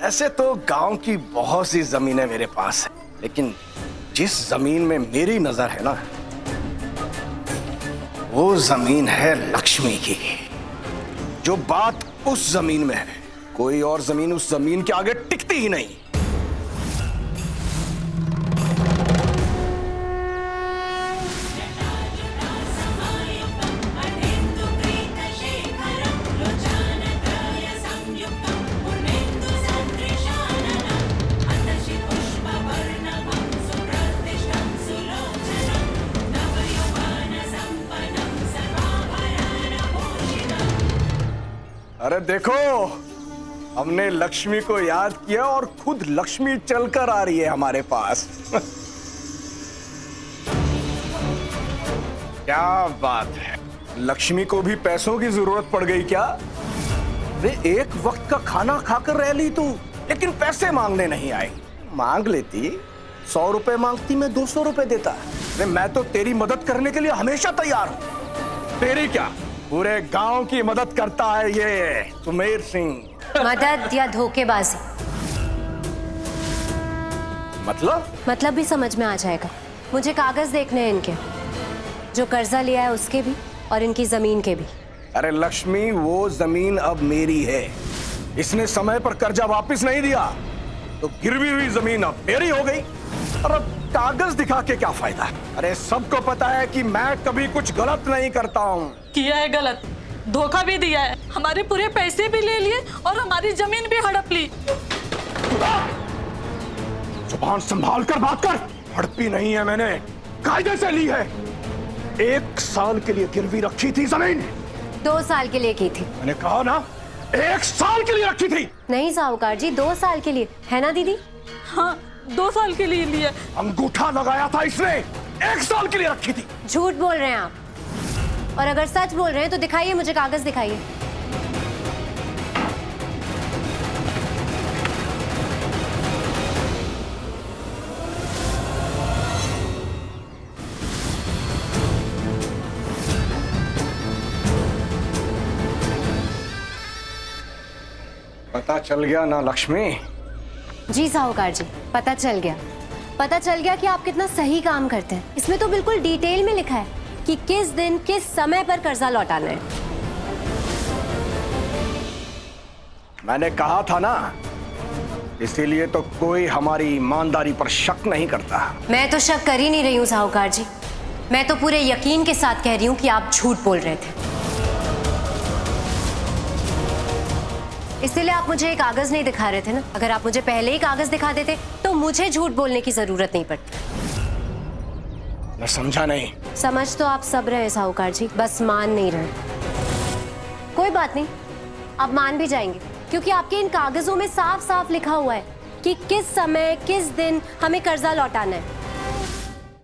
ऐसे तो गांव की बहुत सी जमीनें मेरे पास है, लेकिन जिस जमीन में मेरी नजर है ना, वो जमीन है लक्ष्मी की। जो बात उस जमीन में है, कोई और जमीन उस जमीन के आगे टिकती ही नहीं। अरे देखो, हमने लक्ष्मी को याद किया और खुद लक्ष्मी चलकर आ रही है हमारे पास। क्या बात है, लक्ष्मी को भी पैसों की जरूरत पड़ गई क्या? वे एक वक्त का खाना खाकर रह ली तू, लेकिन पैसे मांगने नहीं आई। मांग लेती, 100 रुपए मांगती, मैं 200 रुपए देता। मैं तो तेरी मदद करने के लिए हमेशा तैयार हूं। तेरी क्या, पूरे गांव की मदद करता है ये सुमेर सिंह। मदद या धोखेबाजी? मतलब भी समझ में आ जाएगा। मुझे कागज देखने हैं इनके, जो कर्जा लिया है उसके भी और इनकी जमीन के भी। अरे लक्ष्मी, वो जमीन अब मेरी है। इसने समय पर कर्जा वापस नहीं दिया तो गिरवी हुई जमीन अब मेरी हो गई। और अब कागज दिखा के क्या फायदा? अरे सबको पता है कि मैं कभी कुछ गलत नहीं करता हूँ। किया है गलत, धोखा भी दिया है, हमारे पूरे पैसे भी ले लिए और हमारी जमीन भी हड़प ली। जुबान संभाल कर बात कर। हड़पी नहीं है, मैंने कायदे से ली है। 1 साल के लिए गिरवी रखी थी जमीन। 2 साल के लिए की थी। मैंने कहा ना, 1 साल के लिए रखी थी। नहीं साहूकार जी, 2 साल के लिए, है ना दीदी? हाँ, 2 साल के लिए लिए। अंगूठा लगाया था इसने, 1 साल के लिए रखी थी। झूठ बोल रहे हैं आप, और अगर सच बोल रहे हैं तो दिखाइए, मुझे कागज दिखाइए। पता चल गया ना लक्ष्मी? जी साहूकार जी, पता चल गया। पता चल गया कि आप कितना सही काम करते हैं। इसमें तो बिल्कुल डिटेल में लिखा है कि किस दिन किस समय पर कर्जा लौटाना है। मैंने कहा था ना, इसीलिए तो कोई हमारी ईमानदारी पर शक नहीं करता। मैं तो शक कर ही नहीं रही हूँ साहूकार जी, मैं तो पूरे यकीन के साथ कह रही हूँ कि आप झूठ बोल रहे थे। इसीलिए आप मुझे एक कागज नहीं दिखा रहे थे ना। अगर आप मुझे पहले ही कागज दिखा देते तो मुझे झूठ बोलने की जरूरत नहीं पड़ती। मैं समझा नहीं। समझ तो आप सब रहे साहूकार जी, बस मान नहीं रहे। कोई बात नहीं, आप मान भी जाएंगे, क्योंकि आपके इन कागजों में साफ साफ लिखा हुआ है कि किस समय किस दिन हमें कर्जा लौटाना है।